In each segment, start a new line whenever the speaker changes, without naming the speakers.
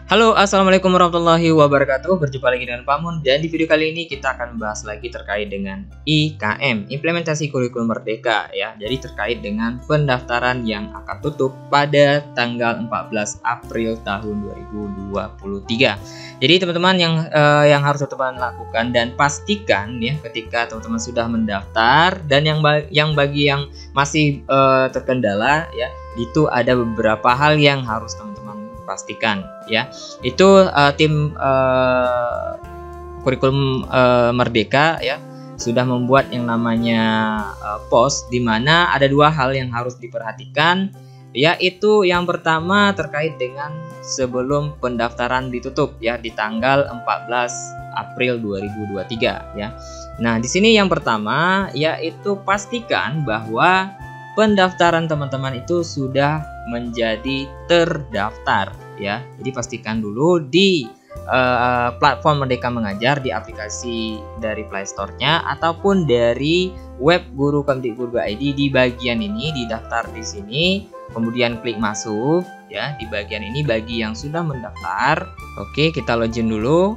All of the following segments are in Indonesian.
Halo, assalamualaikum warahmatullahi wabarakatuh. Berjumpa lagi dengan Pak Mun, dan di video kali ini kita akan membahas lagi terkait dengan IKM, Implementasi Kurikulum Merdeka ya. Jadi terkait dengan pendaftaran yang akan tutup pada tanggal 14 April tahun 2023. Jadi teman-teman yang harus teman-teman lakukan dan pastikan ya ketika teman-teman sudah mendaftar, dan yang bagi yang masih terkendala ya, itu ada beberapa hal yang harus teman-teman pastikan ya. Itu tim kurikulum Merdeka ya sudah membuat yang namanya post, di mana ada dua hal yang harus diperhatikan, yaitu yang pertama terkait dengan sebelum pendaftaran ditutup ya di tanggal 14 April 2023 ya. Nah, di sini yang pertama yaitu pastikan bahwa pendaftaran teman-teman itu sudah menjadi terdaftar ya. Jadi pastikan dulu di platform Merdeka Mengajar, di aplikasi dari Play Store-nya ataupun dari web Guru Kemdikbud.id. Di bagian ini di daftar di sini, kemudian klik masuk ya. Di bagian ini bagi yang sudah mendaftar. Oke, kita login dulu.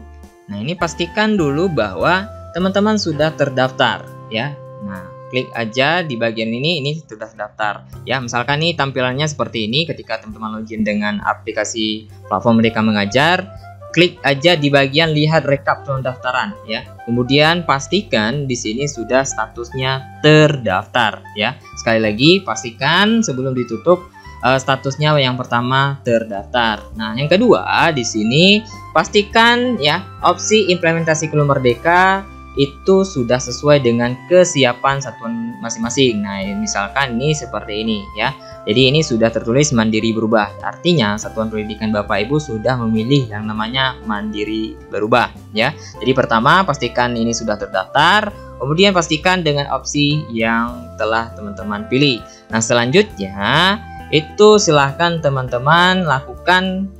Nah, ini pastikan dulu bahwa teman-teman sudah terdaftar ya. Nah, klik aja di bagian ini sudah daftar ya. Misalkan nih tampilannya seperti ini ketika teman-teman login dengan aplikasi platform Merdeka Mengajar. Klik aja di bagian lihat rekap pendaftaran ya. Kemudian pastikan di sini sudah statusnya terdaftar ya. Sekali lagi pastikan sebelum ditutup statusnya yang pertama terdaftar. Nah, yang kedua di sini pastikan ya opsi implementasi kurikulum Merdeka itu sudah sesuai dengan kesiapan satuan masing-masing. Nah, misalkan ini seperti ini ya. Jadi ini sudah tertulis mandiri berubah. Artinya satuan pendidikan Bapak Ibu sudah memilih yang namanya mandiri berubah ya. Jadi pertama pastikan ini sudah terdaftar, kemudian pastikan dengan opsi yang telah teman-teman pilih. Nah, selanjutnya itu silahkan teman-teman lakukan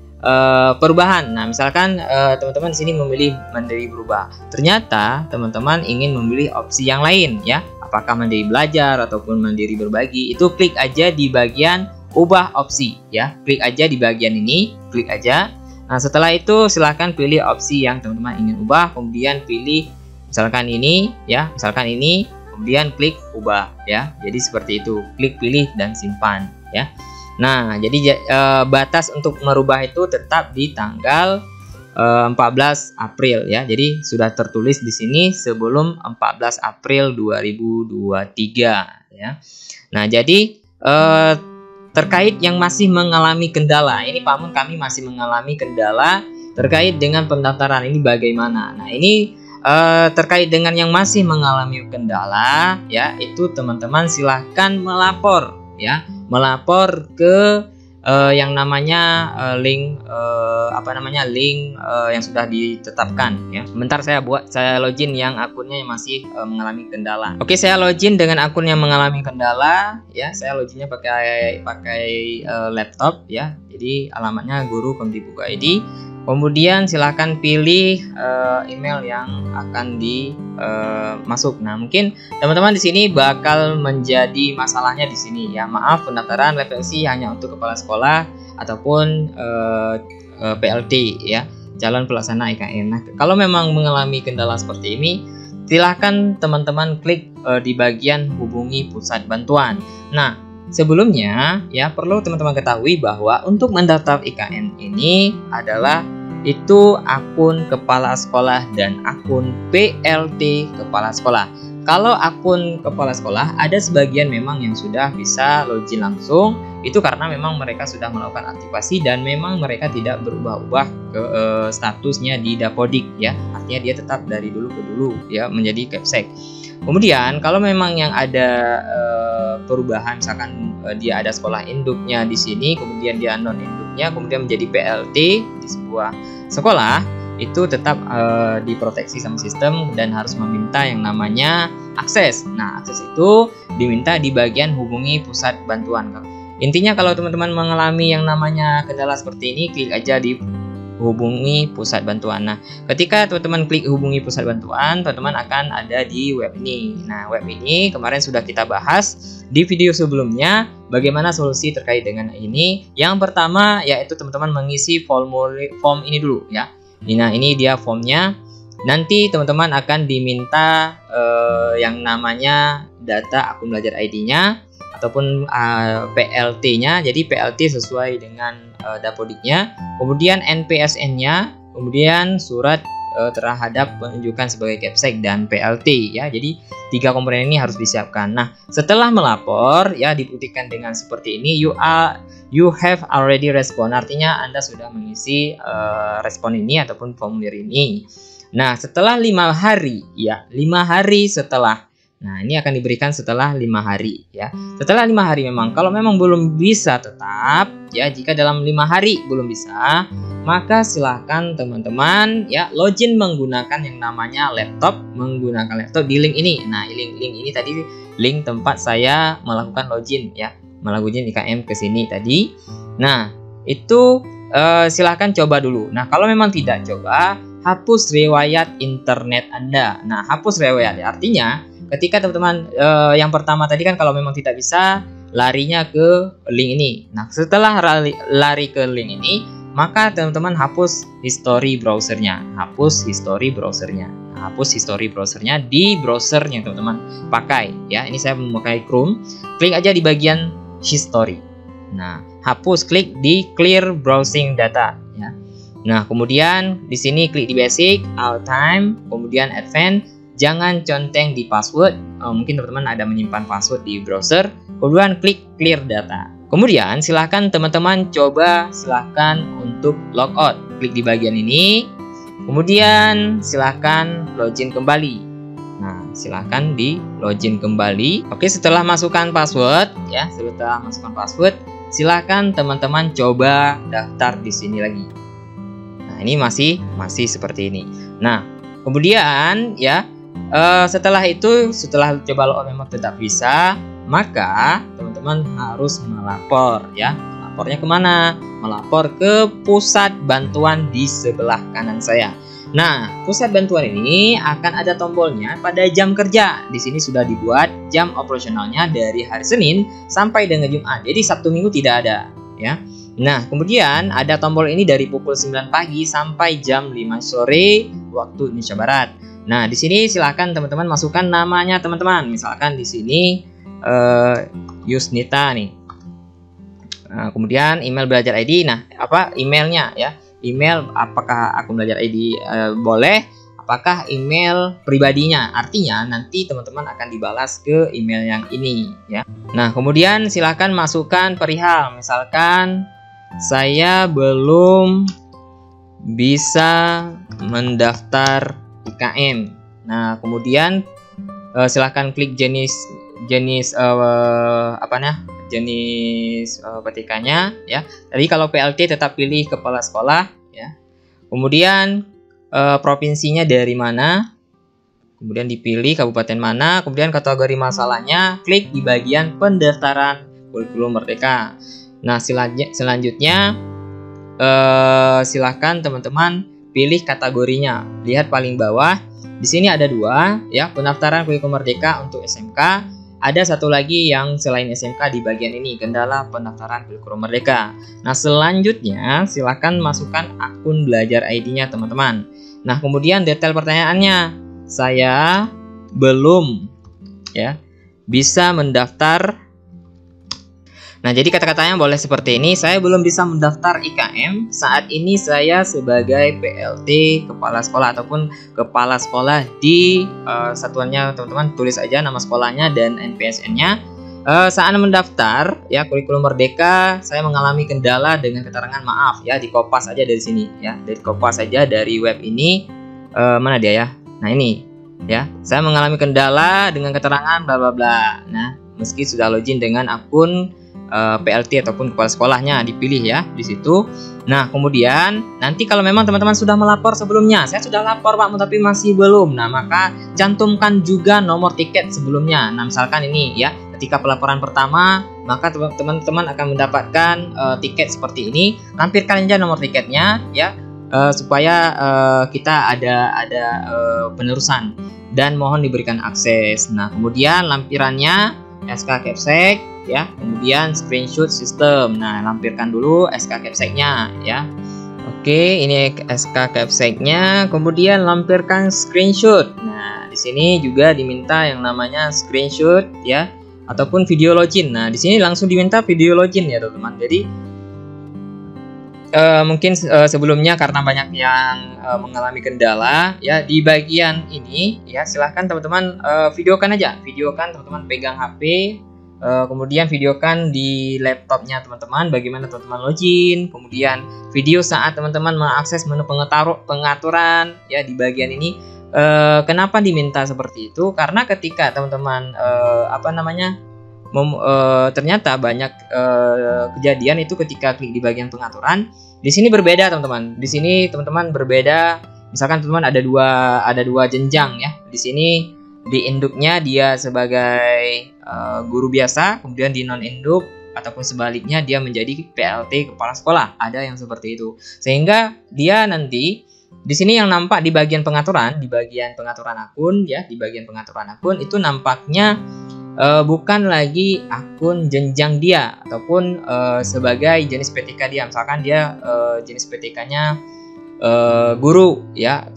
perubahan. Nah, misalkan teman-teman di sini memilih mandiri berubah, ternyata teman-teman ingin memilih opsi yang lain ya, apakah mandiri belajar ataupun mandiri berbagi, itu klik aja di bagian ubah opsi ya. Klik aja di bagian ini, klik aja. Nah, setelah itu silahkan pilih opsi yang teman-teman ingin ubah, kemudian pilih misalkan ini ya, misalkan ini, kemudian klik ubah ya. Jadi seperti itu, klik pilih dan simpan ya. Nah, jadi batas untuk merubah itu tetap di tanggal 14 April ya. Jadi sudah tertulis di sini sebelum 14 April 2023 ya. Nah, jadi terkait yang masih mengalami kendala, ini Pak Mun, kami masih mengalami kendala terkait dengan pendaftaran ini bagaimana. Nah, ini terkait dengan yang masih mengalami kendala ya, itu teman-teman silahkan melapor ya, melapor ke yang namanya link link yang sudah ditetapkan ya. Bentar saya login yang akunnya yang masih mengalami kendala. Oke, saya login dengan akun yang mengalami kendala ya. Saya loginnya pakai laptop ya. Jadi alamatnya Guru Kemdikbud.id. Kemudian silahkan pilih email yang akan masuk. Nah, mungkin teman-teman di sini bakal menjadi masalahnya di sini ya. Maaf, pendaftaran referensi hanya untuk kepala sekolah ataupun PLT ya, calon pelaksana IKM. Nah, kalau memang mengalami kendala seperti ini, silahkan teman-teman klik di bagian hubungi pusat bantuan. Nah, sebelumnya ya perlu teman-teman ketahui bahwa untuk mendaftar IKN ini adalah itu akun kepala sekolah dan akun PLT kepala sekolah. Kalau akun kepala sekolah ada sebagian memang yang sudah bisa login langsung, itu karena memang mereka sudah melakukan aktivasi dan memang mereka tidak berubah-ubah ke statusnya di Dapodik ya. Artinya dia tetap dari dulu ke dulu ya menjadi Kepsek. Kemudian kalau memang yang ada perubahan, misalkan dia ada sekolah induknya di sini, kemudian dia non induknya, kemudian menjadi PLT di sebuah sekolah, itu tetap diproteksi sama sistem dan harus meminta yang namanya akses. Nah, akses itu diminta di bagian hubungi pusat bantuan. Intinya kalau teman-teman mengalami yang namanya kendala seperti ini, klik aja di hubungi pusat bantuan. Nah, ketika teman-teman klik hubungi pusat bantuan, teman-teman akan ada di web ini. Nah, web ini kemarin sudah kita bahas di video sebelumnya bagaimana solusi terkait dengan ini. Yang pertama yaitu teman-teman mengisi form ini dulu ya. Nah, ini dia formnya. Nanti teman-teman akan diminta yang namanya data akun belajar ID-nya ataupun PLT-nya. Jadi PLT sesuai dengan Dapodiknya, kemudian NPSN-nya, kemudian surat terhadap penunjukan sebagai Capsek dan PLT ya. Jadi 3 komponen ini harus disiapkan. Nah, setelah melapor ya dibuktikan dengan seperti ini, you have already respond. Artinya Anda sudah mengisi respon ini ataupun formulir ini. Nah, setelah 5 hari ya, 5 hari setelah. Nah, ini akan diberikan setelah 5 hari ya. Setelah 5 hari memang kalau memang belum bisa tetap ya, jika dalam 5 hari belum bisa, maka silahkan teman-teman ya login menggunakan yang namanya laptop, menggunakan laptop di link ini. Nah, link ini tadi link tempat saya melakukan login ya, melakukan IKM ke sini tadi. Nah, itu silahkan coba dulu. Nah, kalau memang tidak coba, hapus riwayat internet Anda. Nah, hapus riwayat artinya ketika teman-teman yang pertama tadi kan kalau memang tidak bisa, larinya ke link ini. Nah, setelah lari ke link ini, maka teman-teman hapus history browsernya. Hapus history browsernya. Nah, hapus history browsernya di browser yang teman-teman pakai ya. Ini saya memakai Chrome. Klik aja di bagian history. Nah, hapus, klik di clear browsing data ya. Nah, kemudian di sini klik di basic, all time, kemudian advanced. Jangan conteng di password, mungkin teman-teman ada menyimpan password di browser. Kemudian klik clear data. Kemudian silahkan teman-teman coba silahkan untuk logout. Klik di bagian ini. Kemudian silahkan login kembali. Nah, silahkan di login kembali. Oke, setelah masukkan password ya, setelah masukkan password, silahkan teman-teman coba daftar di sini lagi. Nah, ini masih seperti ini. Nah, kemudian ya. Setelah itu, setelah coba logout memang tetap bisa, maka teman-teman harus melapor ya. Melapornya kemana? Melapor ke pusat bantuan di sebelah kanan saya. Nah, pusat bantuan ini akan ada tombolnya pada jam kerja. Di sini sudah dibuat jam operasionalnya dari hari Senin sampai dengan Jumat. Jadi Sabtu Minggu tidak ada ya. Nah, kemudian ada tombol ini dari pukul 9 pagi sampai jam 5 sore waktu Indonesia Barat. Nah, di sini silakan teman-teman masukkan namanya teman-teman. Misalkan di sini Yusnita nih. Nah, kemudian email belajar ID. Nah, apa emailnya ya? Email apakah akun belajar ID boleh? Apakah email pribadinya? Artinya nanti teman-teman akan dibalas ke email yang ini ya. Nah, kemudian silakan masukkan perihal. Misalkan saya belum bisa mendaftar IKM. Nah, kemudian silahkan klik jenis petikannya ya. Tadi kalau PLT tetap pilih kepala sekolah ya. Kemudian provinsinya dari mana? Kemudian dipilih kabupaten mana, kemudian kategori masalahnya, klik di bagian pendaftaran kurikulum Merdeka. Nah, selanjutnya silahkan teman-teman pilih kategorinya. Lihat paling bawah, di sini ada 2 ya, pendaftaran kurikulum Merdeka untuk SMK. Ada satu lagi yang selain SMK di bagian ini, kendala pendaftaran kurikulum Merdeka. Nah, selanjutnya silahkan masukkan akun belajar ID-nya teman-teman. Nah, kemudian detail pertanyaannya, saya belum ya bisa mendaftar. Nah, jadi kata-katanya boleh seperti ini. Saya belum bisa mendaftar IKM. Saat ini saya sebagai PLT kepala sekolah ataupun kepala sekolah di satuannya teman-teman tulis aja nama sekolahnya dan NPSN-nya. Saat mendaftar ya kurikulum Merdeka, saya mengalami kendala dengan keterangan maaf ya, di kopas aja dari sini ya. Dari kopas aja dari web ini. Mana dia ya? Nah, ini ya. Saya mengalami kendala dengan keterangan bla bla bla. Nah, meski sudah login dengan akun PLT ataupun kepala sekolahnya dipilih ya di situ. Nah, kemudian nanti kalau memang teman-teman sudah melapor sebelumnya, saya sudah lapor Pak tapi masih belum. Nah, maka cantumkan juga nomor tiket sebelumnya. Nah, misalkan ini ya, ketika pelaporan pertama, maka teman-teman akan mendapatkan tiket seperti ini. Lampirkan aja nomor tiketnya ya. supaya kita ada penerusan dan mohon diberikan akses. Nah, kemudian lampirannya SK Capsec ya, kemudian screenshot sistem. Nah, lampirkan dulu SK Capsec-nya ya. Oke, ini SK Capsec-nya, kemudian lampirkan screenshot. Nah, di sini juga diminta yang namanya screenshot ya, ataupun video login. Nah, di sini langsung diminta video login ya, teman-teman. Jadi mungkin sebelumnya karena banyak yang mengalami kendala ya di bagian ini ya, silahkan teman-teman videokan aja, teman-teman pegang HP, kemudian videokan di laptopnya teman-teman bagaimana teman-teman login, kemudian video saat teman-teman mengakses menu pengaturan ya di bagian ini. Kenapa diminta seperti itu? Karena ketika teman-teman ternyata banyak kejadian itu ketika klik di bagian pengaturan. Di sini berbeda teman-teman. Di sini teman-teman berbeda. Misalkan teman-teman ada dua jenjang ya. Di sini di induknya dia sebagai guru biasa, kemudian di non induk ataupun sebaliknya dia menjadi PLT kepala sekolah. Ada yang seperti itu. Sehingga dia nanti di sini yang nampak di bagian pengaturan, akun ya, di bagian pengaturan akun itu nampaknya bukan lagi akun jenjang dia ataupun sebagai jenis PTK dia. Misalkan dia jenis PTK-nya guru ya,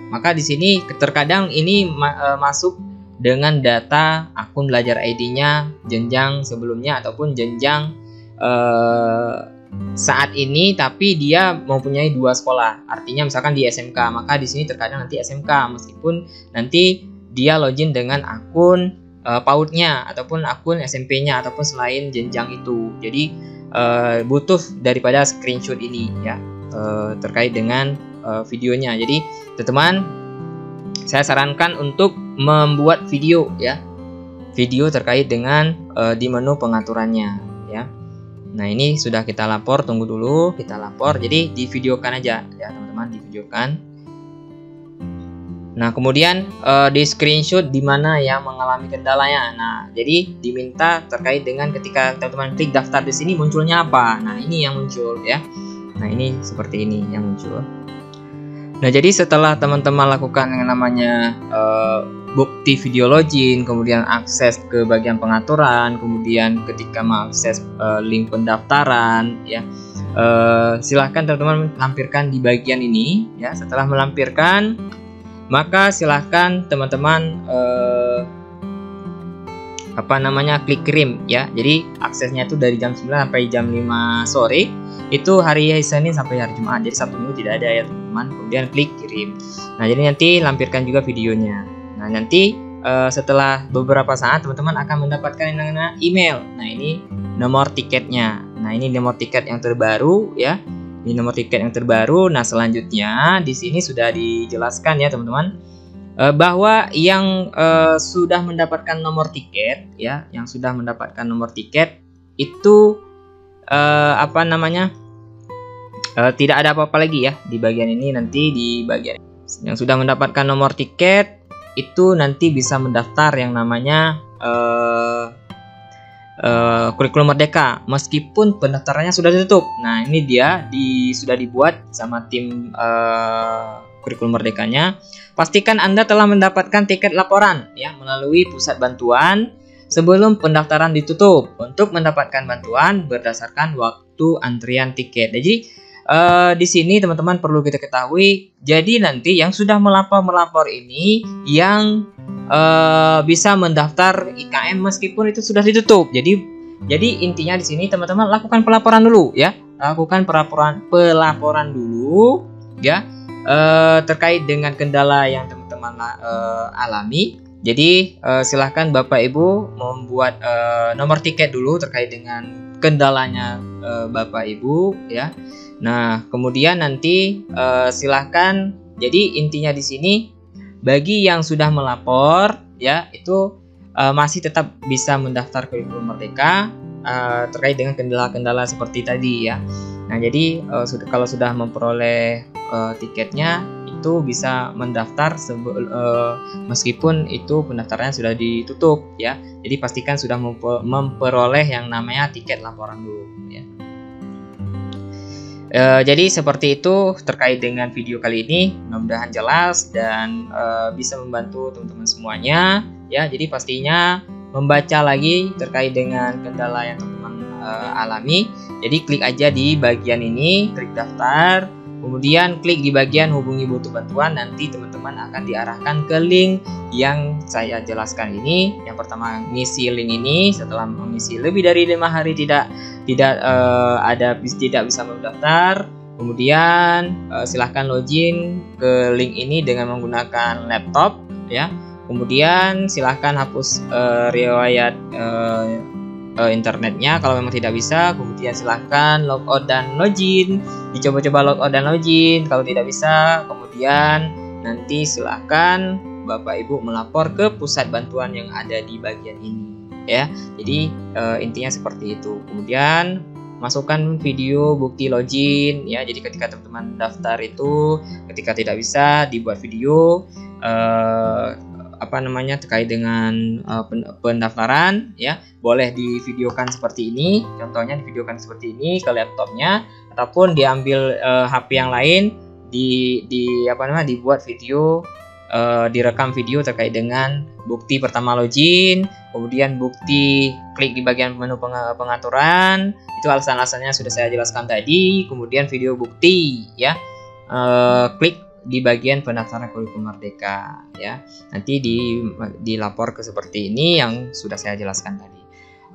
maka di sini terkadang ini masuk dengan data akun belajar ID-nya jenjang sebelumnya ataupun jenjang saat ini, tapi dia mempunyai dua sekolah. Artinya misalkan di SMK, maka di sini terkadang nanti SMK meskipun nanti dia login dengan akun PAUD-nya ataupun akun SMP-nya ataupun selain jenjang itu. Jadi butuh daripada screenshot ini ya, terkait dengan videonya. Jadi teman-teman, saya sarankan untuk membuat video ya, video terkait dengan di menu pengaturannya ya. Nah, ini sudah kita lapor, tunggu dulu kita lapor. Jadi divideokan aja ya teman-teman, divideokan. Nah, kemudian di screenshot di mana yang mengalami kendalanya. Nah, jadi diminta terkait dengan ketika teman-teman klik daftar di sini munculnya apa. Nah, ini yang muncul ya. Nah, ini seperti ini yang muncul. Nah, jadi setelah teman-teman lakukan yang namanya bukti video login, kemudian akses ke bagian pengaturan, kemudian ketika mengakses link pendaftaran ya, silahkan teman-teman lampirkan di bagian ini ya. Setelah melampirkan, maka silahkan teman-teman klik kirim ya. Jadi aksesnya itu dari jam 9 sampai jam 5 sore. Itu hari Senin sampai hari Jumat. Jadi Sabtu Minggu tidak ada ya teman-teman. Kemudian klik kirim. Nah, jadi nanti lampirkan juga videonya. Nah, nanti setelah beberapa saat teman-teman akan mendapatkan yang namanya email. Nah, ini nomor tiketnya. Nah, ini nomor tiket yang terbaru ya. Ini nomor tiket yang terbaru. Nah, selanjutnya di sini sudah dijelaskan ya teman-teman, bahwa yang sudah mendapatkan nomor tiket ya, yang sudah mendapatkan nomor tiket itu tidak ada apa-apa lagi ya di bagian ini. Nanti di bagian yang sudah mendapatkan nomor tiket itu nanti bisa mendaftar yang namanya kurikulum Merdeka meskipun pendaftarannya sudah ditutup. Nah, ini dia sudah dibuat sama tim kurikulum Merdekanya. Pastikan Anda telah mendapatkan tiket laporan ya melalui pusat bantuan sebelum pendaftaran ditutup untuk mendapatkan bantuan berdasarkan waktu antrian tiket. Jadi di sini teman-teman perlu kita ketahui. Jadi nanti yang sudah melapor ini yang bisa mendaftar IKM meskipun itu sudah ditutup. Jadi intinya di sini teman-teman lakukan pelaporan dulu ya, lakukan pelaporan dulu ya terkait dengan kendala yang teman-teman alami. Jadi silahkan Bapak Ibu membuat nomor tiket dulu terkait dengan kendalanya Bapak Ibu ya. Nah, kemudian nanti silahkan. Jadi intinya di sini bagi yang sudah melapor ya itu masih tetap bisa mendaftar kurikulum Merdeka terkait dengan kendala-kendala seperti tadi ya. Nah, jadi kalau sudah memperoleh tiketnya itu bisa mendaftar meskipun itu pendaftarannya sudah ditutup ya. Jadi pastikan sudah memperoleh yang namanya tiket laporan dulu ya. Jadi seperti itu terkait dengan video kali ini, mudah-mudahan jelas dan bisa membantu teman-teman semuanya ya. Jadi pastinya membaca lagi terkait dengan kendala yang teman-teman alami. Jadi klik aja di bagian ini, klik daftar, kemudian klik di bagian hubungi butuh bantuan. Nanti teman-teman akan diarahkan ke link yang saya jelaskan ini. Yang pertama ngisi link ini, setelah mengisi lebih dari 5 hari tidak bisa mendaftar, kemudian silahkan login ke link ini dengan menggunakan laptop ya. Kemudian silahkan hapus riwayat internetnya kalau memang tidak bisa. Kemudian silahkan logout dan login, dicoba-coba logout dan login. Kalau tidak bisa, kemudian nanti silahkan Bapak Ibu melapor ke pusat bantuan yang ada di bagian ini ya. Jadi intinya seperti itu. Kemudian masukkan video bukti login ya. Jadi ketika teman-teman daftar itu, ketika tidak bisa dibuat video terkait dengan pendaftaran ya, boleh divideokan seperti ini. Contohnya divideokan seperti ini ke laptopnya, ataupun diambil HP yang lain, dibuat video, direkam video terkait dengan bukti pertama login, kemudian bukti klik di bagian menu pengaturan, itu alasan-alasannya sudah saya jelaskan tadi. Kemudian video bukti ya, klik di bagian pendaftaran kurikulum merdeka ya. Nanti dilapor ke seperti ini yang sudah saya jelaskan tadi.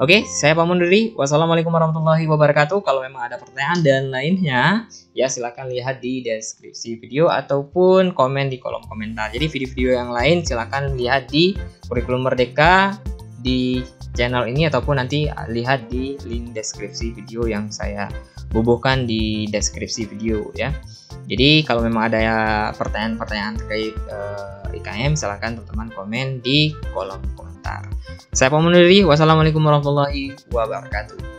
Oke, saya Pak Munduri. Wassalamualaikum warahmatullahi wabarakatuh. Kalau memang ada pertanyaan dan lainnya ya, silakan lihat di deskripsi video ataupun komen di kolom komentar. Jadi video-video yang lain silakan lihat di kurikulum merdeka di channel ini, ataupun nanti lihat di link deskripsi video yang saya bubuhkan di deskripsi video ya. Jadi kalau memang ada pertanyaan-pertanyaan terkait IKM, silahkan teman-teman komen di kolom komentar. Saya Pak Munduri. Wassalamualaikum warahmatullahi wabarakatuh.